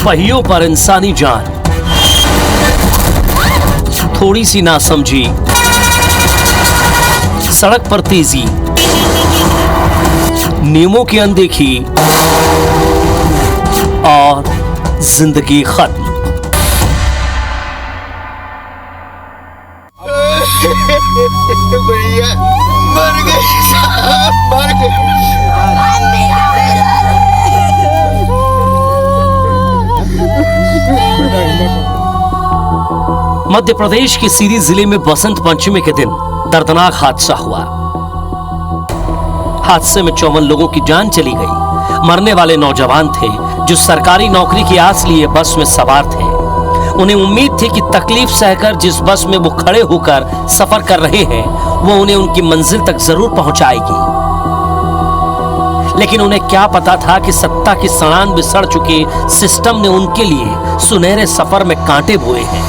पहियों पर इंसानी जान, थोड़ी सी नासमझी, सड़क पर तेजी, नियमों की अनदेखी और जिंदगी खत्म। भैया मर गए, मर गए। मध्य प्रदेश के सीरी जिले में बसंत पंचमी के दिन दर्दनाक हादसा हुआ। हादसे में 54 लोगों की जान चली गई। मरने वाले नौजवान थे जो सरकारी नौकरी की आस लिए बस में सवार थे। उन्हें उम्मीद थी कि तकलीफ सहकर जिस बस में वो खड़े होकर सफर कर रहे हैं वो उन्हें उनकी मंजिल तक जरूर पहुंचाएगी। लेकिन उन्हें क्या पता था कि सत्ता की सड़ान में सड़ चुके सिस्टम ने उनके लिए सुनहरे सफर में कांटे बोए हैं।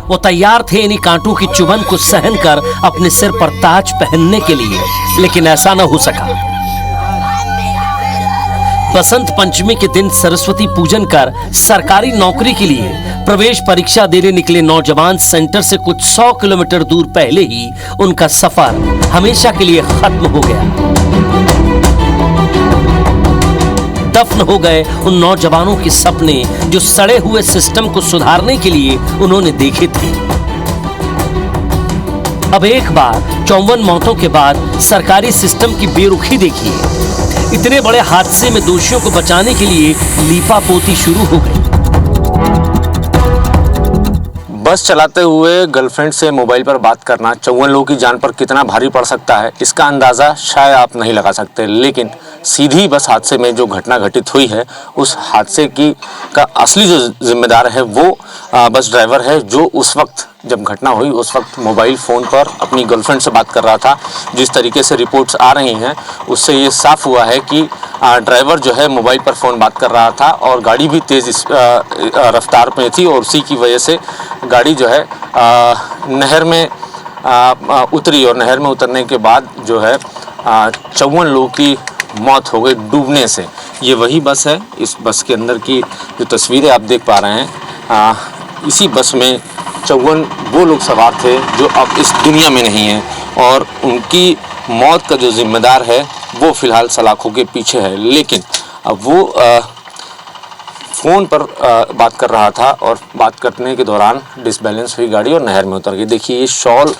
वो तैयार थे इन्हीं कांटों की चुभन को सहन कर अपने सिर पर ताज पहनने के लिए, लेकिन ऐसा न हो सका। बसंत पंचमी के दिन सरस्वती पूजन कर सरकारी नौकरी के लिए प्रवेश परीक्षा देने निकले नौजवान सेंटर से कुछ 100 किलोमीटर दूर पहले ही उनका सफर हमेशा के लिए खत्म हो गया। दफन हो गए उन नौजवानों के सपने जो सड़े हुए सिस्टम को सुधारने के लिए उन्होंने देखे थे। अब एक बार 54 मौतों के बाद सरकारी सिस्टम की बेरुखी देखिए। इतने बड़े हादसे में दोषियों को बचाने के लिए लीपापोती शुरू हो गई। बस चलाते हुए गर्लफ्रेंड से मोबाइल पर बात करना 54 लोगों की जान पर कितना भारी पड़ सकता है, इसका अंदाज़ा शायद आप नहीं लगा सकते। लेकिन सीधी बस हादसे में जो घटना घटित हुई है, उस हादसे का असली जो जिम्मेदार है वो बस ड्राइवर है, जो उस वक्त जब घटना हुई उस वक्त मोबाइल फ़ोन पर अपनी गर्लफ्रेंड से बात कर रहा था। जिस तरीके से रिपोर्ट्स आ रही हैं उससे ये साफ़ हुआ है कि ड्राइवर जो है मोबाइल पर फ़ोन बात कर रहा था और गाड़ी भी तेज़ रफ्तार में थी, और उसी की वजह से गाड़ी जो है नहर में उतरी, और नहर में उतरने के बाद जो है 54 लोगों की मौत हो गई डूबने से। ये वही बस है। इस बस के अंदर की जो तस्वीरें आप देख पा रहे हैं, इसी बस में 54 वो लोग सवार थे जो अब इस दुनिया में नहीं हैं, और उनकी मौत का जो जिम्मेदार है वो फ़िलहाल सलाखों के पीछे है। लेकिन अब वो फ़ोन पर बात कर रहा था और बात करने के दौरान डिसबैलेंस हुई गाड़ी और नहर में उतर गई। देखिए, ये शॉल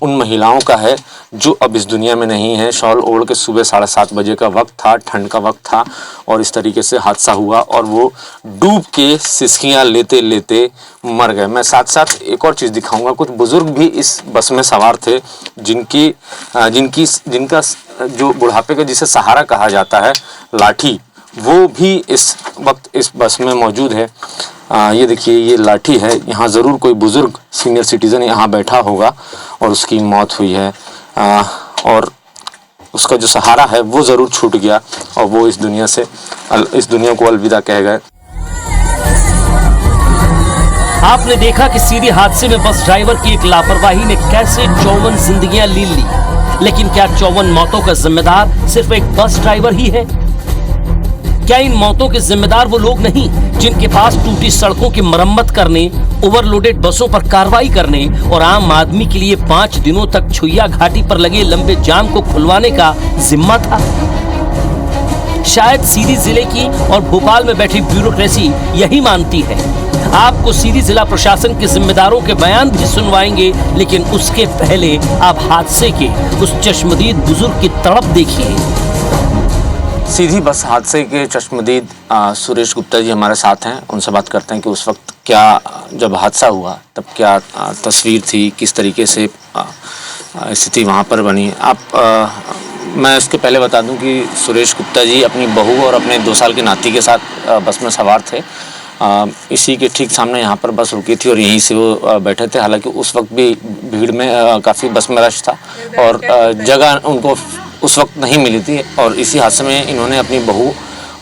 उन महिलाओं का है जो अब इस दुनिया में नहीं है। शॉल ओढ़ के सुबह 7:30 बजे का वक्त था, ठंड का वक्त था, और इस तरीके से हादसा हुआ और वो डूब के सिसकियाँ लेते लेते मर गए। मैं साथ साथ एक और चीज़ दिखाऊंगा। कुछ बुज़ुर्ग भी इस बस में सवार थे जिनका जो बुढ़ापे का जिसे सहारा कहा जाता है, लाठी, वो भी इस वक्त इस बस में मौजूद है। ये देखिए, ये लाठी है। यहाँ ज़रूर कोई बुज़ुर्ग सीनियर सिटीज़न यहाँ बैठा होगा और उसकी मौत हुई है, और उसका जो सहारा है वो ज़रूर छूट गया और वो इस दुनिया को अलविदा कह गए। आपने देखा कि सीधे हादसे में बस ड्राइवर की एक लापरवाही ने कैसे 54 जिंदगियां ली। लेकिन क्या 54 मौतों का जिम्मेदार सिर्फ एक बस ड्राइवर ही है? क्या इन मौतों के जिम्मेदार वो लोग नहीं जिनके पास टूटी सड़कों की मरम्मत करने, ओवरलोडेड बसों पर कार्रवाई करने और आम आदमी के लिए 5 दिनों तक छुइया घाटी पर लगे लंबे जाम को खुलवाने का जिम्मा था? शायद सीधी जिले की और भोपाल में बैठी ब्यूरोक्रेसी यही मानती है। आपको सीधी जिला प्रशासन के जिम्मेदारों के बयान भी सुनवाएंगे, लेकिन उसके पहले आप हादसे के उस चश्मदीद बुजुर्ग की तड़प देखिए। सीधी बस हादसे के चश्मदीद सुरेश गुप्ता जी हमारे साथ हैं। उनसे बात करते हैं कि उस वक्त क्या, जब हादसा हुआ तब क्या तस्वीर थी, किस तरीके से स्थिति वहाँ पर बनी। मैं इसके पहले बता दूं कि सुरेश गुप्ता जी अपनी बहू और अपने 2 साल के नाती के साथ बस में सवार थे। इसी के ठीक सामने यहाँ पर बस रुकी थी और यहीं से वो बैठे थे। हालांकि उस वक्त भी भीड़ में काफ़ी बस में रश था और जगह उनको उस वक्त नहीं मिली थी, और इसी हादसे में इन्होंने अपनी बहू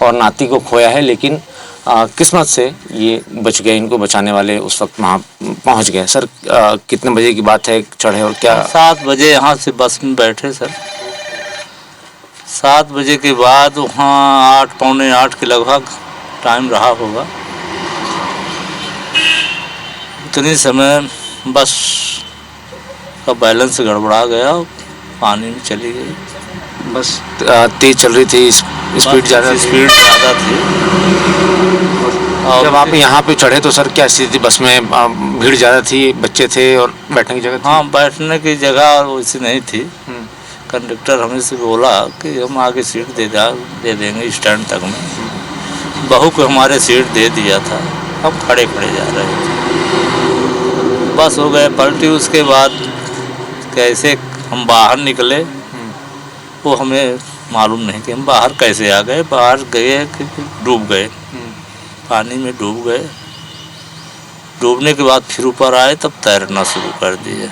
और नाती को खोया है। लेकिन किस्मत से ये बच गए, इनको बचाने वाले उस वक्त वहाँ पहुँच गए। सर, कितने बजे की बात है चढ़े और क्या? 7 बजे यहाँ से बस में बैठे सर। 7 बजे के बाद वहाँ 8 पौने 8 के लगभग टाइम रहा होगा। उतनी समय बस का बैलेंस गड़बड़ा गया, पानी में चली गई। बस तेज चल रही थी, स्पीड ज़्यादा थी। जब आप यहाँ पे चढ़े तो सर क्या स्थिति थी बस में? भीड़ ज़्यादा थी, बच्चे थे और बैठने की जगह थी? हाँ, बैठने की जगह वैसी नहीं थी। कंडक्टर हमें से बोला कि हम आगे सीट दे देंगे स्टैंड तक में। बहू को हमारे सीट दे दिया था, हम खड़े खड़े जा रहे थे। बस हो गए पलटी। उसके बाद कैसे हम बाहर निकले वो हमें मालूम नहीं कि हम बाहर कैसे आ गए। बाहर गए कि डूब गए, पानी में डूब गए। डूबने के बाद फिर ऊपर आए तब तैरना शुरू कर दिए।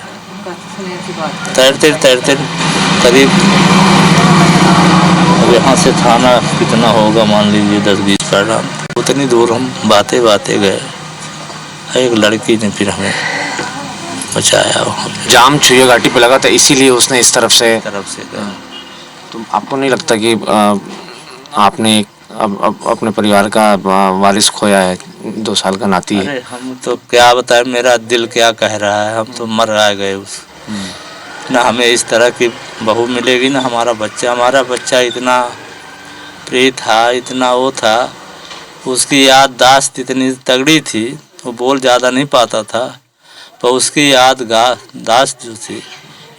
तैरते तैरते करीब, अब यहाँ से थाना कितना होगा मान लीजिए 10-20 पैराम, उतनी दूर हम बाते गए। एक लड़की ने फिर हमें बचाया। वहाँ पे जाम छुए घाटी पे लगा था, इसीलिए उसने इस तरफ से गया। तो आपको नहीं लगता कि आपने अब अपने परिवार का वारिस खोया है? 2 साल का नाती है। अरे हम तो क्या बताएं, मेरा दिल क्या कह रहा है, हम तो मर आ गए उस। ना हमें इस तरह की बहू मिलेगी, ना हमारा बच्चा इतना प्रिय था, इतना वो था। उसकी याददाश्त इतनी तगड़ी थी, वो बोल ज़्यादा नहीं पाता था, पर उसकी याददाश्त जो थी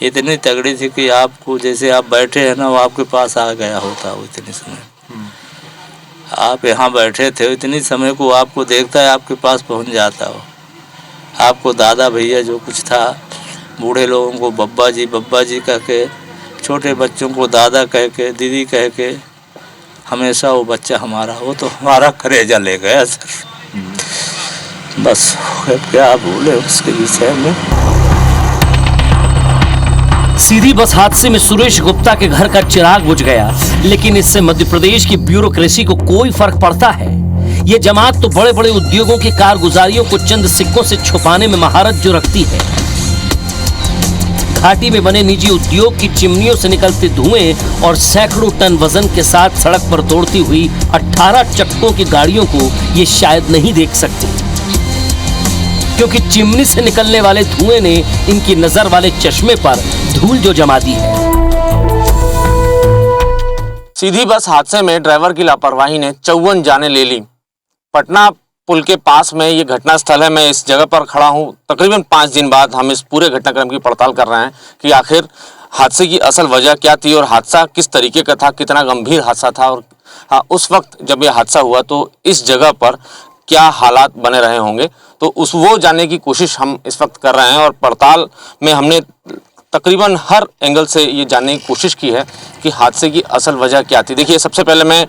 इतनी तगड़ी थी कि आपको जैसे आप बैठे हैं ना, वो आपके पास आ गया होता। वो इतने समय आप यहाँ बैठे थे, इतनी समय को आपको देखता है, आपके पास पहुँच जाता हो। आपको दादा भैया जो कुछ था, बूढ़े लोगों को बब्बा जी कह के, छोटे बच्चों को दादा कह के, दीदी कह के, हमेशा वो बच्चा हमारा, वो तो हमारा कलेजा ले गया सर। बस क्या बोले उसके विषय में। सीधी बस हादसे में सुरेश गुप्ता के घर का चिराग बुझ गया, लेकिन इससे मध्य प्रदेश की ब्यूरोक्रेसी को कोई फर्क पड़ता है? ये जमात तो बड़े बड़े उद्योगों की कारगुजारियों को चंद सिक्कों से छुपाने में महारत जो रखती है। घाटी में बने निजी उद्योग की चिमनियों से निकलते धुएं और सैकड़ों टन वजन के साथ सड़क पर दौड़ती हुई 18 चक्कों की गाड़ियों को ये शायद नहीं देख सकते, क्योंकि चिमनी से निकलने वाले धुएं ने इनकी नजर वाले चश्मे पर धूल जो जमा दी है। सीधी बस हादसे में ड्राइवर की लापरवाही ने 54 जानें ले ली। पटना पुल के पास में ये घटना स्थल है। मैं इस जगह पर खड़ा हूँ। तकरीबन 5 दिन बाद हम इस पूरे घटनाक्रम की पड़ताल कर रहे हैं कि आखिर हादसे की असल वजह क्या थी और हादसा किस तरीके का था, कितना गंभीर हादसा था, और उस वक्त जब यह हादसा हुआ तो इस जगह पर क्या हालात बने रहे होंगे, तो वो जानने की कोशिश हम इस वक्त कर रहे हैं। और पड़ताल में हमने तकरीबन हर एंगल से ये जानने की कोशिश की है कि हादसे की असल वजह क्या थी। देखिए, सबसे पहले मैं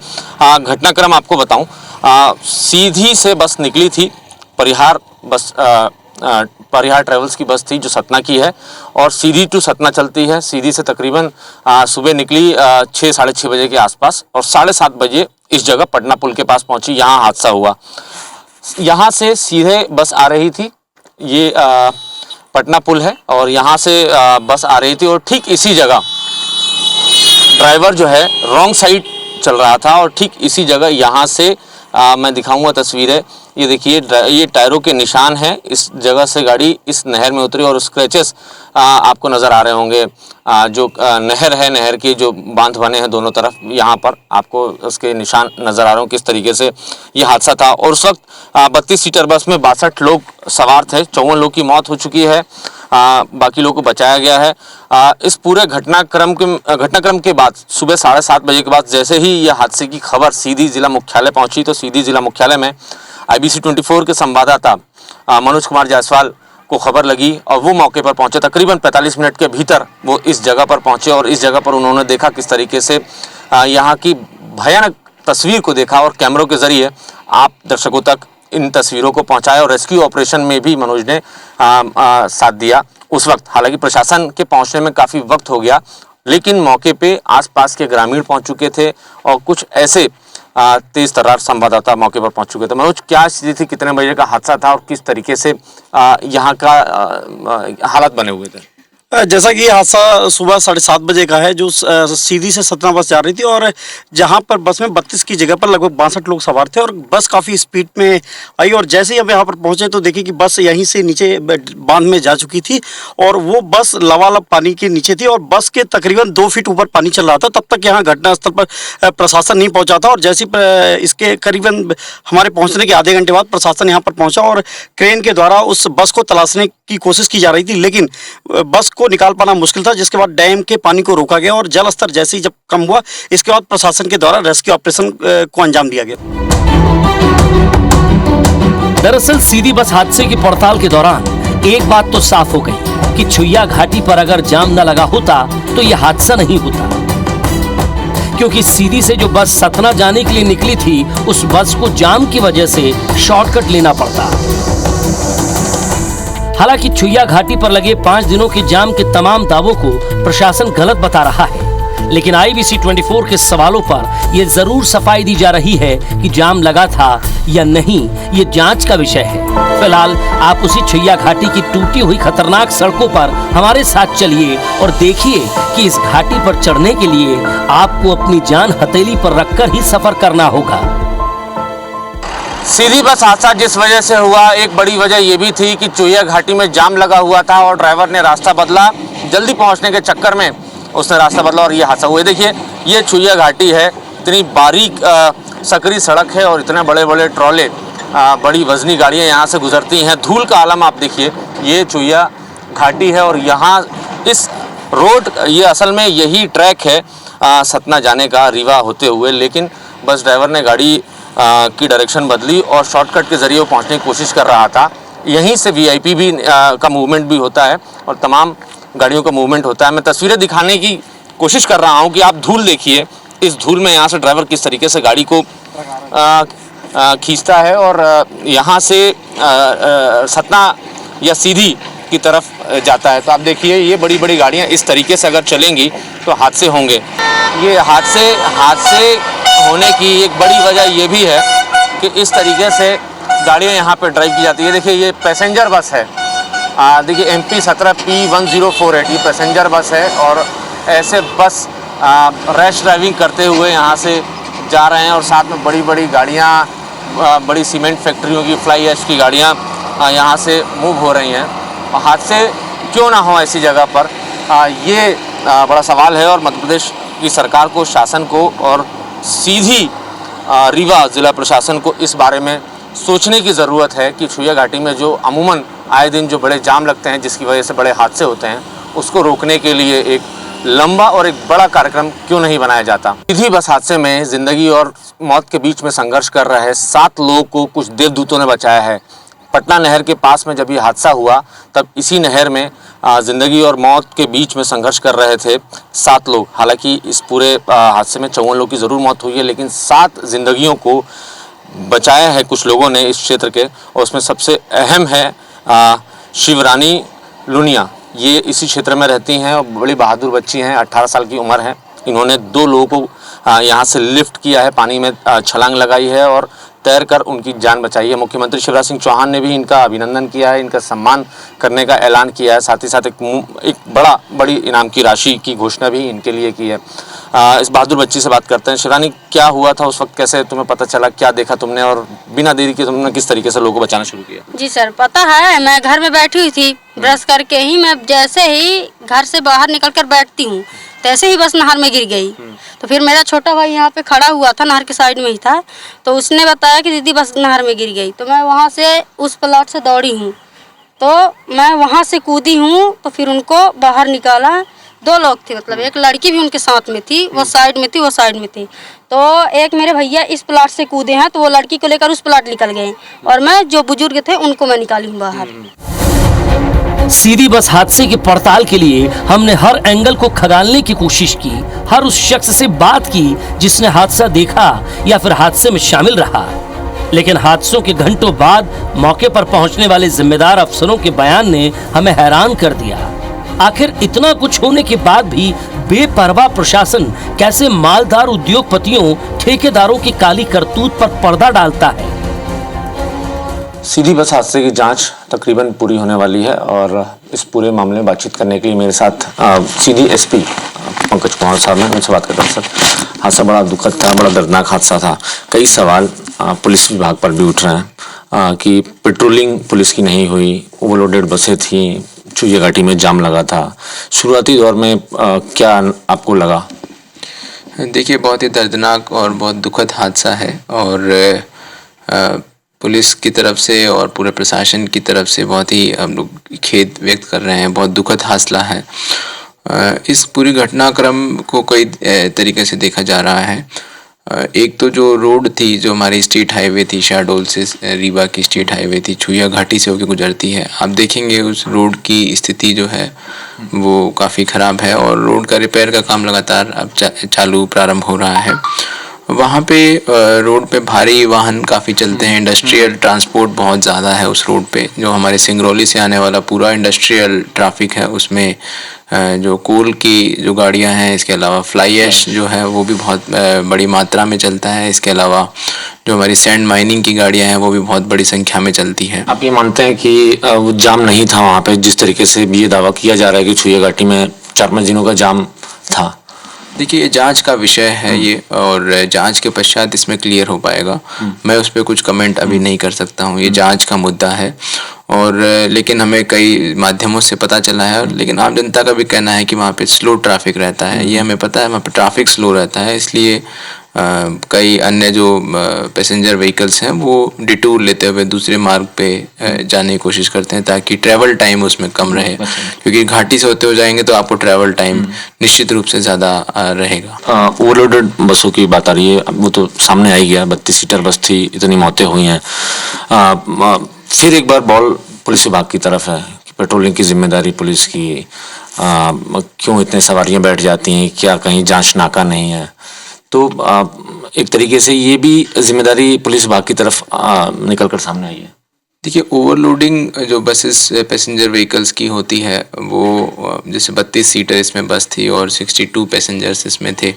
घटनाक्रम आपको बताऊं। सीधी से बस निकली थी, परिहार ट्रेवल्स की बस थी जो सतना की है और सीधी टू सतना चलती है। सीधी से तकरीबन सुबह निकली 6 साढ़े 6 बजे के आसपास और 7:30 बजे इस जगह पटना पुल के पास पहुंची। यहाँ हादसा हुआ। यहाँ से सीधे बस आ रही थी, ये पटना पुल है और यहाँ से बस आ रही थी और ठीक इसी जगह ड्राइवर जो है रॉन्ग साइड चल रहा था और ठीक इसी जगह यहाँ से मैं दिखाऊंगा तस्वीरें। ये देखिए, ये टायरों के निशान हैं। इस जगह से गाड़ी इस नहर में उतरी और स्क्रैचेस आपको नज़र आ रहे होंगे। जो नहर है, नहर के जो बांध बने हैं दोनों तरफ, यहाँ पर आपको उसके निशान नज़र आ रहे हो किस तरीके से ये हादसा था। और उस वक्त 32 सीटर बस में 62 लोग सवार थे। 54 लोग की मौत हो चुकी है, बाकी लोगों को बचाया गया है। इस पूरे घटनाक्रम के बाद सुबह 7:30 बजे के बाद जैसे ही यह हादसे की खबर सीधी जिला मुख्यालय पहुंची तो सीधी जिला मुख्यालय में IBC 24 के संवाददाता मनोज कुमार जायसवाल को खबर लगी और वो मौके पर पहुंचे। तकरीबन 45 मिनट के भीतर वो इस जगह पर पहुंचे और इस जगह पर उन्होंने देखा किस तरीके से यहाँ की भयानक तस्वीर को देखा और कैमरों के जरिए आप दर्शकों तक इन तस्वीरों को पहुंचाया और रेस्क्यू ऑपरेशन में भी मनोज ने साथ दिया उस वक्त। हालांकि प्रशासन के पहुंचने में काफ़ी वक्त हो गया, लेकिन मौके पे आसपास के ग्रामीण पहुंच चुके थे और कुछ ऐसे तेज तर्रार संवाददाता मौके पर पहुंच चुके थे। मनोज, क्या स्थिति थी, कितने बजे का हादसा था और किस तरीके से यहाँ का हालात बने हुए थे? जैसा कि ये हादसा सुबह 7:30 बजे का है, जो सीधी से सतना बस जा रही थी और जहां पर बस में 32 की जगह पर लगभग 62 लोग सवार थे और बस काफ़ी स्पीड में आई और जैसे ही हम यहाँ पर पहुंचे तो देखिए कि बस यहीं से नीचे बांध में जा चुकी थी और वो बस लबालब पानी के नीचे थी और बस के तकरीबन 2 फीट ऊपर पानी चल रहा था। तब तक यहाँ घटनास्थल पर प्रशासन नहीं पहुँचा था और जैसे इसके करीबन हमारे पहुँचने के आधे घंटे बाद प्रशासन यहाँ पर पहुँचा और क्रेन के द्वारा उस बस को तलाशने की कोशिश की जा रही थी, लेकिन बस को निकाल पाना मुश्किल था। जिसके बाद डैम के पानी को रोका गया और जल स्तर जैसे ही जब कम हुआ इसके बाद प्रशासन के द्वारा रेस्क्यू ऑपरेशन को अंजाम दिया गया। दरअसल सीधी बस हादसे की पड़ताल के दौरान एक बात तो साफ हो गई कि छुइया घाटी पर अगर जाम न लगा होता तो यह हादसा नहीं होता, क्योंकि सीधी से जो बस सतना जाने के लिए निकली थी उस बस को जाम की वजह से शॉर्टकट लेना पड़ता। हालांकि छुइया घाटी पर लगे 5 दिनों के जाम के तमाम दावों को प्रशासन गलत बता रहा है, लेकिन IBC 24 के सवालों पर यह जरूर सफाई दी जा रही है कि जाम लगा था या नहीं, ये जांच का विषय है। फिलहाल आप उसी छुइया घाटी की टूटी हुई खतरनाक सड़कों पर हमारे साथ चलिए और देखिए कि इस घाटी पर चढ़ने के लिए आपको अपनी जान हथेली पर रखकर ही सफर करना होगा। सीधी बस हादसा जिस वजह से हुआ, एक बड़ी वजह यह भी थी कि छुइया घाटी में जाम लगा हुआ था और ड्राइवर ने रास्ता बदला, जल्दी पहुंचने के चक्कर में उसने रास्ता बदला और ये हादसा हुआ। देखिए ये छुइया घाटी है, इतनी बारीक सकरी सड़क है और इतने बड़े बड़े ट्रॉले, बड़ी वजनी गाड़ियां यहाँ से गुजरती हैं। धूल का आलम आप देखिए, ये छुइया घाटी है और यहाँ इस रोड, ये असल में यही ट्रैक है सतना जाने का रीवा होते हुए, लेकिन बस ड्राइवर ने गाड़ी की डायरेक्शन बदली और शॉर्टकट के ज़रिए वो पहुंचने की कोशिश कर रहा था। यहीं से VIP भी का मूवमेंट भी होता है और तमाम गाड़ियों का मूवमेंट होता है। मैं तस्वीरें दिखाने की कोशिश कर रहा हूं कि आप धूल देखिए, इस धूल में यहाँ से ड्राइवर किस तरीके से गाड़ी को खींचता है और यहाँ से सतना या सीधी की तरफ जाता है। तो आप देखिए ये बड़ी बड़ी गाड़ियाँ इस तरीके से अगर चलेंगी तो हादसे होंगे। ये हादसे होने की एक बड़ी वजह ये भी है कि इस तरीके से गाड़ियाँ यहाँ पे ड्राइव की जाती है। देखिए ये पैसेंजर बस है, देखिए MP 17 P1048 ये पैसेंजर बस है और ऐसे बस रैश ड्राइविंग करते हुए यहाँ से जा रहे हैं और साथ में बड़ी बड़ी गाड़ियाँ, बड़ी सीमेंट फैक्ट्रियों की फ्लाई ऐश की गाड़ियाँ यहाँ से मूव हो रही हैं। हादसे क्यों ना हो ऐसी जगह पर, ये बड़ा सवाल है और मध्य प्रदेश की सरकार को, शासन को और सीधी रीवा ज़िला प्रशासन को इस बारे में सोचने की ज़रूरत है कि छुइया घाटी में जो अमूमन आए दिन जो बड़े जाम लगते हैं जिसकी वजह से बड़े हादसे होते हैं, उसको रोकने के लिए एक लंबा और एक बड़ा कार्यक्रम क्यों नहीं बनाया जाता। सीधी बस हादसे में ज़िंदगी और मौत के बीच में संघर्ष कर रहे 7 लोगों को कुछ देवदूतों ने बचाया है। पटना नहर के पास में जब ये हादसा हुआ तब इसी नहर में ज़िंदगी और मौत के बीच में संघर्ष कर रहे थे 7 लोग। हालांकि इस पूरे हादसे में 54 लोगों की ज़रूर मौत हुई है, लेकिन 7 जिंदगियों को बचाया है कुछ लोगों ने इस क्षेत्र के, और उसमें सबसे अहम है शिवरानी लुनिया। ये इसी क्षेत्र में रहती हैं और बड़ी बहादुर बच्ची हैं, 18 साल की उम्र है। इन्होंने 2 लोगों को यहाँ से लिफ्ट किया है, पानी में छलांग लगाई है और तैरकर उनकी जान बचाई है। मुख्यमंत्री शिवराज सिंह चौहान ने भी इनका अभिनंदन किया है, इनका सम्मान करने का ऐलान किया है, साथ ही साथ एक बड़ी इनाम की राशि की घोषणा भी इनके लिए की है। इस बहादुर बच्ची से बात करते हैं। शिवरानी, क्या हुआ था उस वक्त, कैसे तुम्हें पता चला, क्या देखा तुमने और बिना देरी के तुमने किस तरीके से लोगों को बचाना शुरू किया? जी सर, पता है मैं घर में बैठी हुई थी, ब्रश करके ही मैं जैसे ही घर से बाहर निकल कर बैठती हूँ तैसे ही बस नहर में गिर गई। तो फिर मेरा छोटा भाई यहाँ पे खड़ा हुआ था, नहर के साइड में ही था, तो उसने बताया कि दीदी बस नहर में गिर गई। तो मैं वहाँ से उस प्लाट से दौड़ी हूँ, तो मैं वहाँ से कूदी हूँ, तो फिर उनको बाहर निकाला। 2 लोग थे, मतलब एक लड़की भी उनके साथ में थी, वो साइड में थी, वो साइड में थी। तो एक मेरे भैया इस प्लाट से कूदे हैं, तो वो लड़की को लेकर उस प्लाट निकल गए और मैं जो बुजुर्ग थे उनको मैं निकाली हूँ बाहर। सीधी बस हादसे की पड़ताल के लिए हमने हर एंगल को खंगालने की कोशिश की, हर उस शख्स से बात की जिसने हादसा देखा या फिर हादसे में शामिल रहा, लेकिन हादसों के घंटों बाद मौके पर पहुंचने वाले जिम्मेदार अफसरों के बयान ने हमें हैरान कर दिया। आखिर इतना कुछ होने के बाद भी बेपरवाह प्रशासन कैसे मालदार उद्योगपतियों, ठेकेदारों की काली करतूत पर पर्दा डालता है? सीधी बस हादसे की जांच तकरीबन पूरी होने वाली है और इस पूरे मामले में बातचीत करने के लिए मेरे साथ सीधी एसपी पंकज कुमार साहब ने, उनसे बात करते हैं। सर, हादसा बड़ा दुखद था, बड़ा दर्दनाक हादसा था। कई सवाल पुलिस विभाग पर भी उठ रहे हैं कि पेट्रोलिंग पुलिस की नहीं हुई, ओवरलोडेड बसें थी, चुहिया घाटी में जाम लगा था। शुरुआती दौर में क्या आपको लगा? देखिए, बहुत ही दर्दनाक और बहुत दुखद हादसा है और पुलिस की तरफ से और पूरे प्रशासन की तरफ से बहुत ही हम लोग खेद व्यक्त कर रहे हैं। बहुत दुखद हादसा है। इस पूरी घटनाक्रम को कई तरीके से देखा जा रहा है। एक तो जो रोड थी, जो हमारी स्टेट हाईवे थी, शहडोल से रीवा की स्टेट हाईवे थी, चुहिया घाटी से होकर गुजरती है। आप देखेंगे उस रोड की स्थिति जो है वो काफ़ी ख़राब है और रोड का रिपेयर का काम लगातार अब चालू प्रारंभ हो रहा है। वहाँ पे रोड पे भारी वाहन काफ़ी चलते हैं, इंडस्ट्रियल ट्रांसपोर्ट बहुत ज़्यादा है उस रोड पे। जो हमारे सिंगरौली से आने वाला पूरा इंडस्ट्रियल ट्रैफिक है, उसमें जो कोल की जो गाड़ियाँ हैं, इसके अलावा फ्लाई ऐश जो है वो भी बहुत बड़ी मात्रा में चलता है। इसके अलावा जो हमारी सैंड माइनिंग की गाड़ियाँ हैं वो भी बहुत बड़ी संख्या में चलती हैं। आप ये मानते हैं कि वो जाम नहीं था वहाँ पे, जिस तरीके से ये दावा किया जा रहा है कि चुहिया घाटी में 4-5 दिनों का जाम था? देखिए, ये जांच का विषय है ये, और जांच के पश्चात इसमें क्लियर हो पाएगा। मैं उस पर कुछ कमेंट अभी नहीं कर सकता हूँ, ये जांच का मुद्दा है। और लेकिन हमें कई माध्यमों से पता चला है, लेकिन आम जनता का भी कहना है कि वहाँ पे स्लो ट्रैफिक रहता है। ये हमें पता है, वहाँ पे ट्रैफिक स्लो रहता है, इसलिए कई अन्य जो पैसेंजर व्हीकल्स हैं वो डिटूर लेते हुए दूसरे मार्ग पे जाने की कोशिश करते हैं ताकि ट्रैवल टाइम उसमें कम रहे, क्योंकि घाटी से होते हुए जाएंगे तो आपको ट्रैवल टाइम निश्चित रूप से ज़्यादा रहेगा। ओवरलोडेड बसों की बात आ रही है, वो तो सामने आई गया, 32 सीटर बस थी, इतनी मौतें हुई हैं। फिर एक बार बॉल पुलिस विभाग की तरफ है कि पेट्रोलिंग की जिम्मेदारी पुलिस की। क्यों इतने सवारियां बैठ जाती हैं, क्या कहीं जांच नाका नहीं है? तो एक तरीके से ये भी जिम्मेदारी पुलिस विभाग की तरफ निकल कर सामने आई है। देखिए, ओवरलोडिंग जो बसेस पैसेंजर व्हीकल्स की होती है वो जैसे 32 सीटर इसमें बस थी और 62 पैसेंजर्स इसमें थे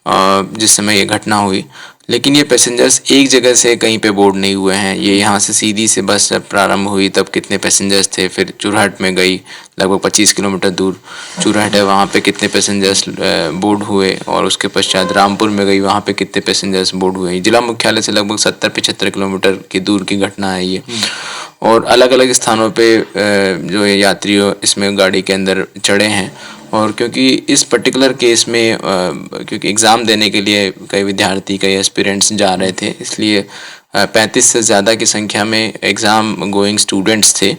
जिस समय ये घटना हुई। लेकिन ये पैसेंजर्स एक जगह से कहीं पे बोर्ड नहीं हुए हैं। ये यहाँ से सीधी से बस जब प्रारंभ हुई तब कितने पैसेंजर्स थे, फिर चुरहट में गई, लगभग 25 किलोमीटर दूर चुरहट है, वहाँ पे कितने पैसेंजर्स बोर्ड हुए, और उसके पश्चात रामपुर में गई, वहाँ पे कितने पैसेंजर्स बोर्ड हुए। जिला मुख्यालय से लगभग 70-75 किलोमीटर की दूर की घटना है ये। और अलग अलग स्थानों पर जो यात्रियों इसमें गाड़ी के अंदर चढ़े हैं। और क्योंकि इस पर्टिकुलर केस में क्योंकि एग्ज़ाम देने के लिए कई विद्यार्थी, कई एस्पिरेंट्स जा रहे थे, इसलिए 35 से ज़्यादा की संख्या में एग्ज़ाम गोइंग स्टूडेंट्स थे।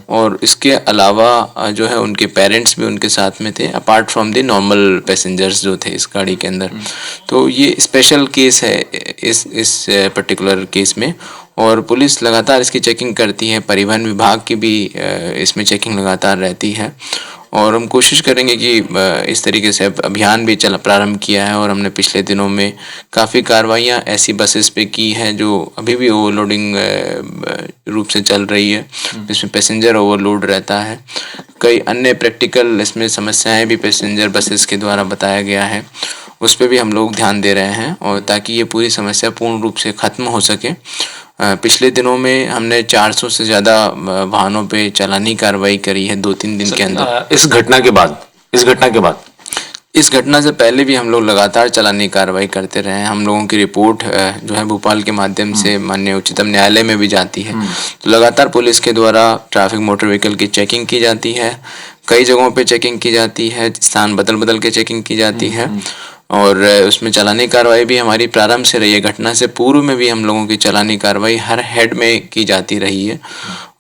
और इसके अलावा जो है उनके पेरेंट्स भी उनके साथ में थे, apart from the normal passengers जो थे इस गाड़ी के अंदर। तो ये स्पेशल केस है इस पर्टिकुलर केस में, और पुलिस लगातार इसकी चेकिंग करती है। परिवहन विभाग की भी इसमें चेकिंग लगातार रहती है, और हम कोशिश करेंगे कि इस तरीके से अभियान भी प्रारंभ किया है। और हमने पिछले दिनों में काफ़ी कार्रवाइयाँ ऐसी बसेस पे की हैं जो अभी भी ओवरलोडिंग रूप से चल रही है, जिसमें पैसेंजर ओवरलोड रहता है। कई अन्य प्रैक्टिकल इसमें समस्याएं भी पैसेंजर बसेस के द्वारा बताया गया है, उस पर भी हम लोग ध्यान दे रहे हैं, और ताकि ये पूरी समस्या पूर्ण रूप से ख़त्म हो सके। पिछले दिनों में हमने 400 से ज़्यादा वाहनों पे चालानी कार्रवाई करी है 2-3 दिन के अंदर। इस घटना के बाद इस घटना से पहले भी हम लोग लगातार चालानी कार्रवाई करते रहे हैं। हम लोगों की रिपोर्ट जो है भोपाल के माध्यम से माननीय उच्चतम न्यायालय में भी जाती है। तो लगातार पुलिस के द्वारा ट्रैफिक मोटर व्हीकल की चेकिंग की जाती है, कई जगहों पे चेकिंग की जाती है, स्थान बदल बदल के चेकिंग की जाती है, और उसमें चालानी कार्रवाई भी हमारी प्रारंभ से रही है। घटना से पूर्व में भी हम लोगों की चालानी कार्रवाई हर हेड में की जाती रही है,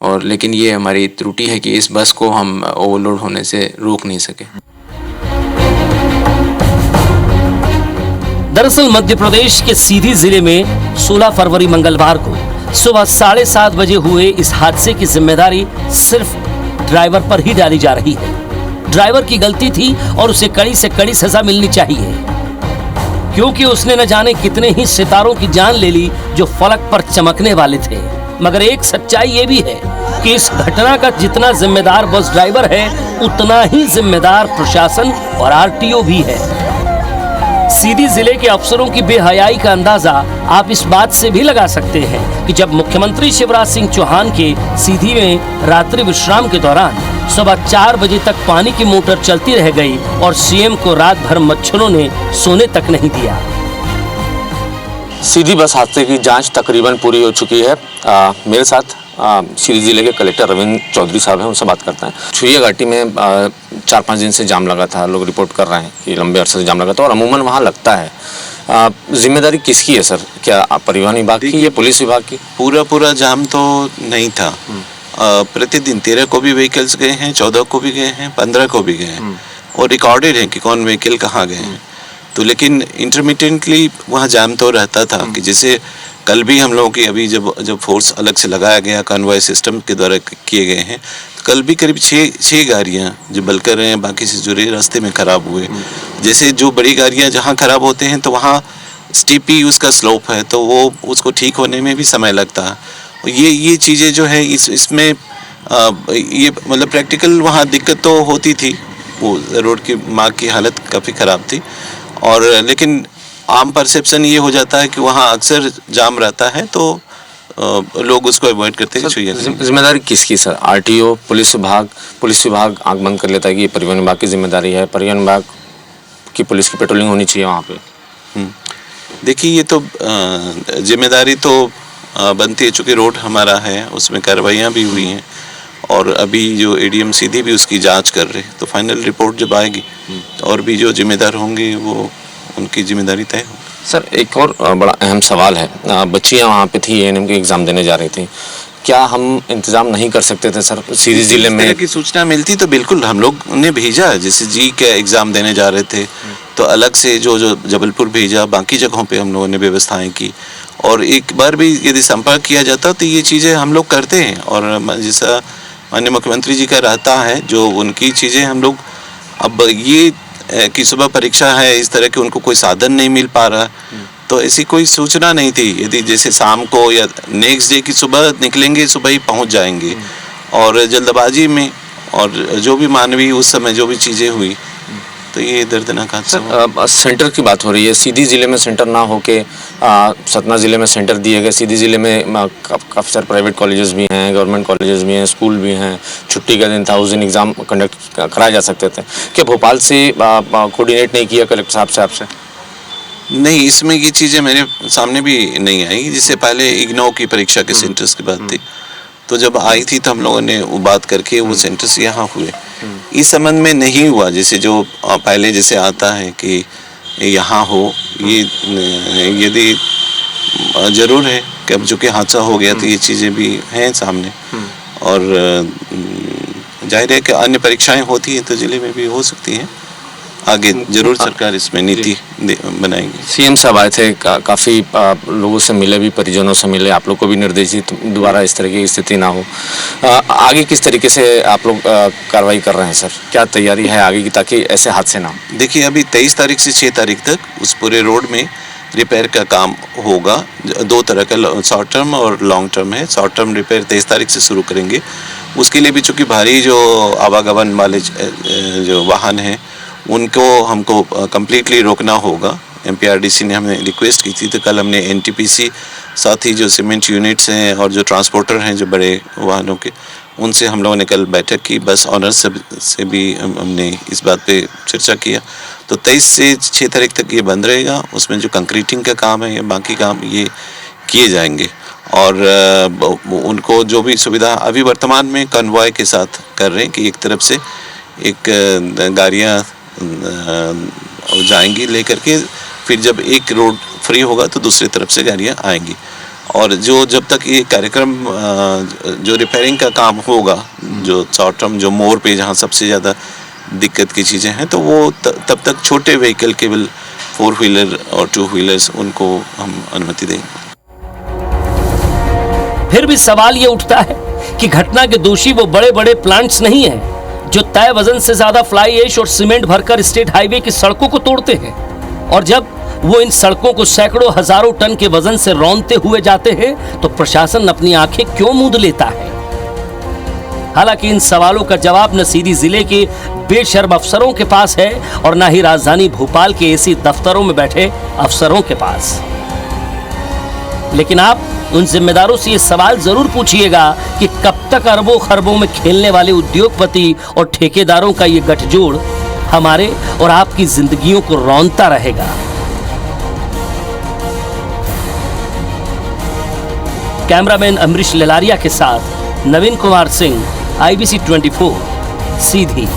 और लेकिन ये हमारी त्रुटि है कि इस बस को हम ओवरलोड होने से रोक नहीं सके। दरअसल मध्य प्रदेश के सीधी जिले में 16 फरवरी मंगलवार को सुबह 7:30 बजे हुए इस हादसे की जिम्मेदारी सिर्फ ड्राइवर पर ही डाली जा रही है। ड्राइवर की गलती थी और उसे कड़ी से कड़ी सजा मिलनी चाहिए, क्योंकि उसने न जाने कितने ही सितारों की जान ले ली जो फलक पर चमकने वाले थे। मगर एक सच्चाई ये भी है कि इस घटना का जितना जिम्मेदार बस ड्राइवर है, उतना ही जिम्मेदार प्रशासन और आरटीओ भी है। सीधी जिले के अफसरों की बेहयाई का अंदाजा आप इस बात से भी लगा सकते हैं कि जब मुख्यमंत्री शिवराज सिंह चौहान के सीधी में रात्रि विश्राम के दौरान सुबह 4 बजे तक पानी की मोटर चलती रह गई और सीएम को रात भर मच्छरों ने सोने तक नहीं दिया। सीधी बस हादसे की जांच तकरीबन पूरी हो चुकी है। मेरे साथ सीधी जिले के कलेक्टर रविंद्र चौधरी साहब हैं, उनसे बात करते हैं। छुइया घाटी में 4-5 दिन से जाम लगा था, लोग रिपोर्ट कर रहे हैं कि लंबे अरसे से जाम लगा था और अमूमन वहाँ लगता है। जिम्मेदारी किसकी है सर? क्या परिवहन विभाग की या पुलिस विभाग की? पूरा जाम तो नहीं था। प्रतिदिन 13 को भी व्हीकल्स गए हैं, 14 को भी गए हैं, 15 को भी गए हैं और रिकॉर्डेड है कि कौन व्हीकल कहाँ गए हैं। तो लेकिन इंटरमिटेंटली वहाँ जाम तो रहता था कि जैसे कल भी हम लोगों की अभी जब फोर्स अलग से लगाया गया कॉन्वॉय सिस्टम के द्वारा किए गए हैं, तो कल भी करीब 6 गाड़ियाँ जो बलकर हैं बाकी से जुड़े रास्ते में ख़राब हुए। जैसे जो बड़ी गाड़ियाँ जहाँ ख़राब होते हैं तो वहाँ स्टीपी उसका स्लोप है तो वो उसको ठीक होने में भी समय लगता है। ये चीज़ें जो है इसमें ये मतलब प्रैक्टिकल वहाँ दिक्कत तो होती थी, वो रोड की मार्ग की हालत काफ़ी ख़राब थी और लेकिन आम परसेप्शन ये हो जाता है कि वहाँ अक्सर जाम रहता है तो लोग उसको अवॉइड करते हैं। जिम्मेदारी किसकी सर? आरटीओ, पुलिस विभाग आंख बंद कर लेता है कि ये परिवहन विभाग की जिम्मेदारी है, परिवहन विभाग की पुलिस की पेट्रोलिंग होनी चाहिए वहाँ पे। देखिए ये तो जिम्मेदारी तो बनती है, चूँकि रोड हमारा है उसमें कार्रवाइयाँ भी हुई हैं और अभी जो एडीएम सीधी भी उसकी जांच कर रहे हैं, तो फाइनल रिपोर्ट जब आएगी और भी जो जिम्मेदार होंगे वो उनकी जिम्मेदारी तय हो। सर एक और बड़ा अहम सवाल है, बच्चियां वहाँ पे थी, एएनएम के एग्ज़ाम देने जा रही थी, क्या हम इंतज़ाम नहीं कर सकते थे सर? सीधी जिले में की सूचना मिलती तो बिल्कुल हम लोग ने भेजा, जैसे जी के एग्ज़ाम देने जा रहे थे तो अलग से जो जबलपुर भेजा, बाकी जगहों पे हम लोगों ने व्यवस्थाएं की और एक बार भी यदि संपर्क किया जाता तो ये चीज़ें हम लोग करते हैं और जैसा माननीय मुख्यमंत्री जी का रहता है जो उनकी चीज़ें हम लोग, अब ये कि सुबह परीक्षा है इस तरह के उनको कोई साधन नहीं मिल पा रहा तो ऐसी कोई सूचना नहीं थी। यदि जैसे शाम को या नेक्स्ट डे की सुबह निकलेंगे, सुबह ही पहुंच जाएंगे और जल्दबाजी में और जो भी मानवीय उस समय जो भी चीज़ें हुई तो ये दर्दनाक हादसा। सेंटर की बात हो रही है, सीधी जिले में सेंटर ना होके सतना जिले में सेंटर दिए गए। सीधी जिले में काफ़ी सारे प्राइवेट कॉलेजेस भी हैं, गवर्नमेंट कॉलेजेस भी हैं, स्कूल भी हैं, छुट्टी का दिन था, उस दिन एग्ज़ाम कंडक्ट कराए जा सकते थे। क्या भोपाल से कोऑर्डिनेट नहीं किया कलेक्टर साहब से आपसे? नहीं, इसमें ये चीज़ें मेरे सामने भी नहीं आई। जिससे पहले इग्नो की परीक्षा के सेंटर्स की बात थी तो जब आई थी तो हम लोगों ने वो बात करके वो सेंटर्स यहाँ हुए। इस संबंध में नहीं हुआ जैसे जो पहले जैसे आता है कि यहाँ हो, ये यदि ज़रूर है कि अब चूँकि हादसा हो गया तो ये चीज़ें भी हैं सामने और जाहिर है कि अन्य परीक्षाएं होती हैं तो जिले में भी हो सकती हैं। आगे जरूर सरकार इसमें नीति बनाएगी। सीएम साहब आए थे, काफ़ी लोगों से मिले भी, परिजनों से मिले, आप लोग को भी निर्देश दी दोबारा इस तरह की स्थिति ना हो। आगे किस तरीके से आप लोग कार्रवाई कर रहे हैं सर? क्या तैयारी है आगे की ताकि ऐसे हादसे ना हो? देखिए अभी 23 तारीख से 6 तारीख तक उस पूरे रोड में रिपेयर का काम होगा। 2 तरह का शॉर्ट टर्म और लॉन्ग टर्म है। शॉर्ट टर्म रिपेयर 23 तारीख से शुरू करेंगे। उसके लिए भी चूँकि भारी जो आवागमन वाले जो वाहन हैं उनको हमको कम्प्लीटली रोकना होगा। एमपीआरडीसी ने हमें रिक्वेस्ट की थी तो कल हमने एनटीपीसी साथ ही जो सीमेंट यूनिट्स हैं और जो ट्रांसपोर्टर हैं जो बड़े वाहनों के, उनसे हम लोगों ने कल बैठक की। बस ऑनर्स से भी हमने इस बात पे चर्चा किया। तो 23 से 6 तारीख तक ये बंद रहेगा। उसमें जो कंक्रीटिंग का काम है या बाकी काम ये किए जाएंगे और उनको जो भी सुविधा अभी वर्तमान में कन्वॉय के साथ कर रहे हैं कि एक तरफ से एक गाड़ियाँ जाएंगी लेकर के, फिर जब एक रोड फ्री होगा तो दूसरी तरफ से गाड़ियाँ आएंगी और जो जब तक ये कार्यक्रम जो रिपेयरिंग का काम होगा, जो शॉर्ट टर्म जो मोड़ पे जहाँ सबसे ज़्यादा दिक्कत की चीज़ें हैं तो वो तब तक छोटे व्हीकल केवल 4 व्हीलर और 2 व्हीलर्स उनको हम अनुमति देंगे। फिर भी सवाल ये उठता है कि घटना के दोषी वो बड़े बड़े प्लांट्स नहीं हैं जो तय वजन से ज्यादा फ्लाई ऐश और सीमेंट भरकर स्टेट हाईवे की सड़कों को तोड़ते हैं और जब वो इन सड़कों को सैकड़ों हजारों टन के वजन से रौंदते हुए जाते हैं तो प्रशासन अपनी आंखें क्यों मूंद लेता है? हालांकि इन सवालों का जवाब न सीधी जिले के बेशर्म अफसरों के पास है और न ही राजधानी भोपाल के एसी दफ्तरों में बैठे अफसरों के पास। लेकिन आप उन जिम्मेदारों से ये सवाल जरूर पूछिएगा कि कब तक अरबों खरबों में खेलने वाले उद्योगपति और ठेकेदारों का ये गठजोड़ हमारे और आपकी जिंदगियों को रौंदता रहेगा। कैमरामैन अमरीश ललारिया के साथ नवीन कुमार सिंह, IBC 24, सीधी।